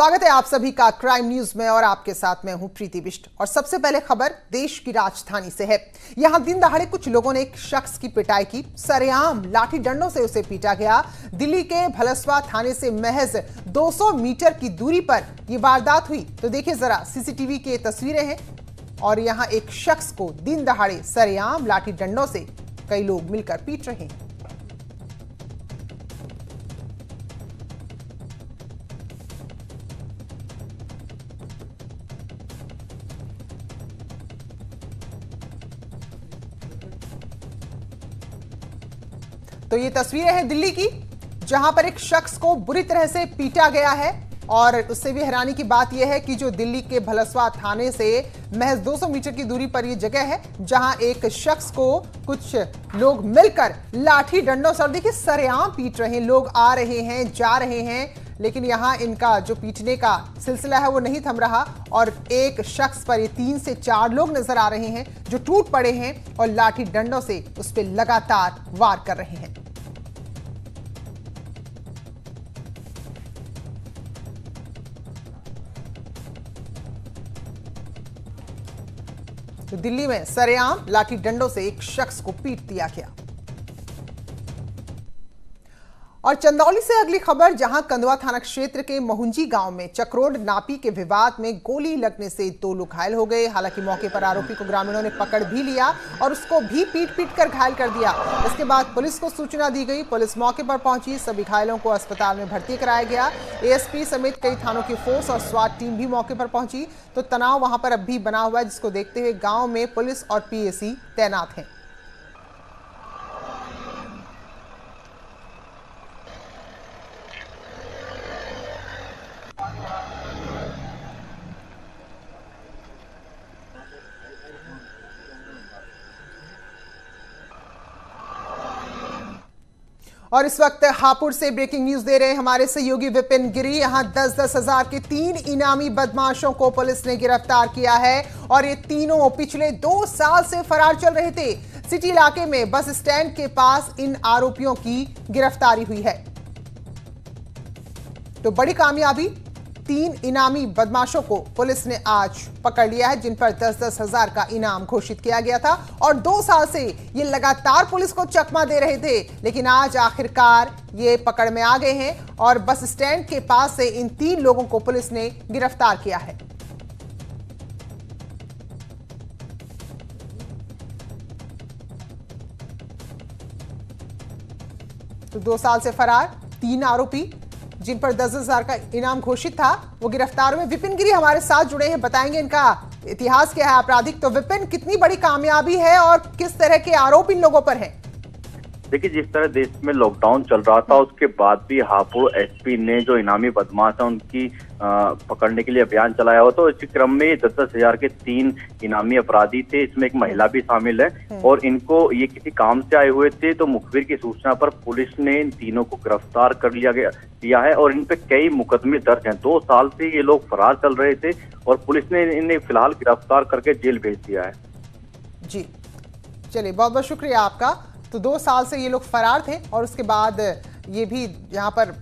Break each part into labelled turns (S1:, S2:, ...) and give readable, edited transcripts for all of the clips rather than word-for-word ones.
S1: स्वागत है आप सभी का क्राइम न्यूज में और आपके साथ मैं हूं प्रीति बिष्ट। और सबसे पहले खबर देश की राजधानी से है। यहां दिन दहाड़े कुछ लोगों ने एक शख्स की पिटाई की। सरेआम लाठी डंडों से उसे पीटा गया। दिल्ली के भलसवा थाने से महज 200 मीटर की दूरी पर यह वारदात हुई। तो देखिए जरा, सीसीटीवी की तस्वीरें हैं और यहां एक शख्स को दिन दहाड़े सरेआम लाठी डंडों से कई लोग मिलकर पीट रहे हैं। तो ये तस्वीरें हैं दिल्ली की, जहां पर एक शख्स को बुरी तरह से पीटा गया है। और उससे भी हैरानी की बात यह है कि जो दिल्ली के भलसवा थाने से महज 200 मीटर की दूरी पर यह जगह है, जहां एक शख्स को कुछ लोग मिलकर लाठी डंडों से, और देखिए सरेआम पीट रहे हैं। लोग आ रहे हैं, जा रहे हैं, लेकिन यहां इनका जो पीटने का सिलसिला है वो नहीं थम रहा। और एक शख्स पर ये 3 से 4 लोग नजर आ रहे हैं जो टूट पड़े हैं और लाठी डंडों से उस पर लगातार वार कर रहे हैं। तो दिल्ली में सरेआम लाठी डंडों से एक शख्स को पीट दिया गया। और चंदौली से अगली खबर, जहां कंदवा थाना क्षेत्र के महुंजी गांव में चक्रोड नापी के विवाद में गोली लगने से 2 लोग घायल हो गए। हालांकि मौके पर आरोपी को ग्रामीणों ने पकड़ भी लिया और उसको भी पीट कर घायल कर दिया। इसके बाद पुलिस को सूचना दी गई। पुलिस मौके पर पहुंची, सभी घायलों को अस्पताल में भर्ती कराया गया। एएसपी समेत कई थानों की फोर्स और स्वाट टीम भी मौके पर पहुंची। तो तनाव वहां पर अब भी बना हुआ है, जिसको देखते हुए गाँव में पुलिस और पीएसी तैनात हैं। और इस वक्त हापुड़ से ब्रेकिंग न्यूज दे रहे हैं हमारे सहयोगी विपिन गिरी। यहां 10-10 हजार के 3 इनामी बदमाशों को पुलिस ने गिरफ्तार किया है और ये तीनों पिछले 2 साल से फरार चल रहे थे। सिटी इलाके में बस स्टैंड के पास इन आरोपियों की गिरफ्तारी हुई है। तो बड़ी कामयाबी, 3 इनामी बदमाशों को पुलिस ने आज पकड़ लिया है, जिन पर 10-10 हजार का इनाम घोषित किया गया था। और 2 साल से ये लगातार पुलिस को चकमा दे रहे थे, लेकिन आज आखिरकार ये पकड़ में आ गए हैं और बस स्टैंड के पास से इन 3 लोगों को पुलिस ने गिरफ्तार किया है। तो 2 साल से फरार 3 आरोपी, जिन पर 10-10 हजार का इनाम घोषित था, वो गिरफ्तार हुए। विपिन गिरी हमारे साथ जुड़े हैं, बताएंगे इनका इतिहास क्या है आपराधिक। तो विपिन, कितनी बड़ी कामयाबी है और किस तरह के आरोप इन लोगों पर हैं?
S2: देखिए, जिस तरह देश में लॉकडाउन चल रहा था उसके बाद भी हापुड़ एसपी ने जो इनामी बदमाश है उनकी पकड़ने के लिए अभियान चलाया हो, तो इसी क्रम में 10-10 हजार के 3 इनामी अपराधी थे। इसमें एक महिला भी शामिल है और इनको ये किसी काम से आए हुए थे। तो मुखबिर की सूचना पर पुलिस ने इन तीनों को गिरफ्तार कर लिया है और इन पे कई मुकदमे दर्ज हैं। 2 साल से ये लोग फरार चल रहे थे और पुलिस ने इन्हें फिलहाल गिरफ्तार करके जेल भेज दिया है।
S1: जी चलिए, बहुत बहुत शुक्रिया आपका। तो 2 साल से ये लोग फरार थे और उसके बाद ये भी यहाँ पर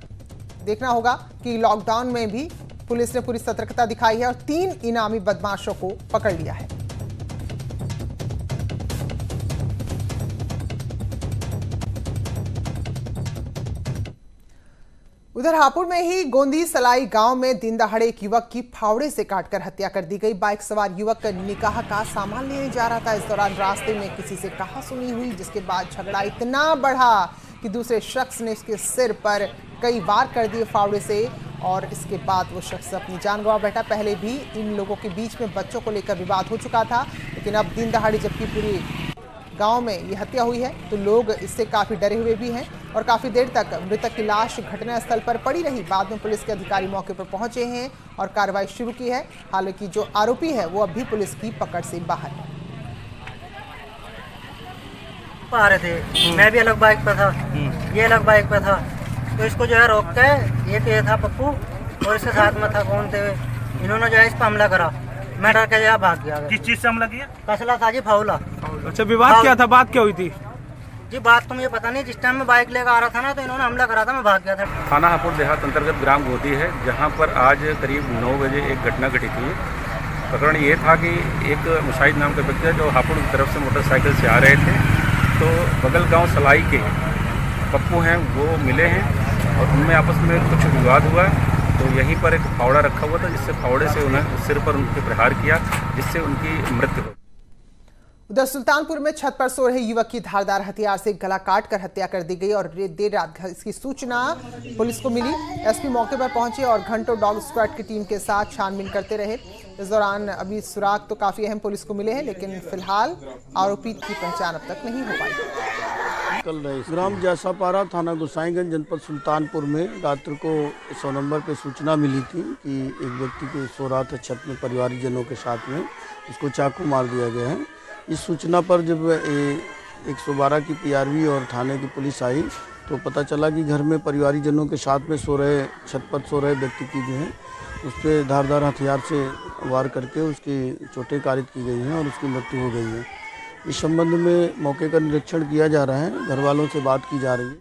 S1: देखना होगा कि लॉकडाउन में भी पुलिस ने पूरी सतर्कता दिखाई है और 3 इनामी बदमाशों को पकड़ लिया है। उधर हापुड़ में ही गोंदी सलाई गांव में दिन दहाड़े एक युवक की फावड़े से काटकर हत्या कर दी गई। बाइक सवार युवक निकाह का सामान लेने जा रहा था। इस दौरान रास्ते में किसी से कहासुनी हुई, जिसके बाद झगड़ा इतना बढ़ा कि दूसरे शख्स ने उसके सिर पर कई वार कर दिए फावड़े से और इसके बाद वो शख्स अपनी जान गंवा बैठा। पहले भी इन लोगों के बीच में बच्चों को लेकर विवाद हो चुका था, लेकिन अब दिन दहाड़े जबकि पूरी गांव में ये हत्या हुई है तो लोग इससे काफी डरे हुए भी हैं और काफी देर तक मृतक की लाश घटनास्थल पर पड़ी रही। बाद में पुलिस के अधिकारी मौके पर पहुंचे हैं और कार्रवाई शुरू की है। हालांकि जो आरोपी है वो अब भी पुलिस की पकड़ से बाहर है।
S3: आ रहे थे, मैं भी अलग बाइक पर था, ये अलग बाइक पर था। तो इसको जो है रोक के, ये था पप्पू और इसके साथ में था कौन थे, इन्होंने जो है इस पर हमला करा। मैं डर के भाग गया।
S4: किस चीज से हमला किया?
S3: कसला था जी, फाउला।
S4: अच्छा, विवाद क्या था? बात क्या हुई थी?
S3: जी बात तो मुझे पता नहीं, जिस टाइम मैं बाइक लेकर आ रहा था ना तो इन्होंने हमला करा था, मैं भाग गया था।
S4: थाना हापुड़ देहात अंतर्गत ग्राम गोदी है, जहां पर आज करीब 9 बजे एक घटना घटी थी। प्रकरण ये था कि एक मुशाहिद नाम का व्यक्ति जो हापुड़ की तरफ से मोटरसाइकिल से आ रहे थे, तो बगल गांव सलाई के पप्पू हैं वो मिले हैं और उनमें आपस में कुछ विवाद हुआ। तो यहीं पर एक फावड़ा रखा हुआ था, जिससे फावड़े से उन्हें सिर पर उनके प्रहार किया, जिससे उनकी मृत्यु हो।
S1: उधर सुल्तानपुर में छत पर सो रहे युवक की धारदार हथियार से गला काटकर हत्या कर दी गई और देर रात इसकी सूचना पुलिस को मिली। एसपी मौके पर पहुंचे और घंटों डॉग स्क्वाड की टीम के साथ छानबीन करते रहे। इस दौरान अभी सुराग तो काफी अहम पुलिस को मिले हैं, लेकिन फिलहाल आरोपी की पहचान अब तक नहीं हो पाई।
S5: कल ग्राम जैसापारा, थाना गोसाईगंज, जनपद सुल्तानपुर में रात्र को 100 नंबर पे सूचना मिली थी कि एक व्यक्ति को सो रहा था छत में परिवारजनों के साथ में, उसको चाकू मार दिया गया है। इस सूचना पर जब 112 की पीआरवी और थाने की पुलिस आई तो पता चला कि घर में परिवारजनों के साथ में सो रहे, छत पर सो रहे व्यक्ति की जो है उस पर धारदार हथियार से वार करके उसकी चोटें कारित की गई हैं और उसकी मृत्यु हो गई है। इस संबंध में मौके का निरीक्षण किया जा रहा है, घर वालों से बात की जा रही है।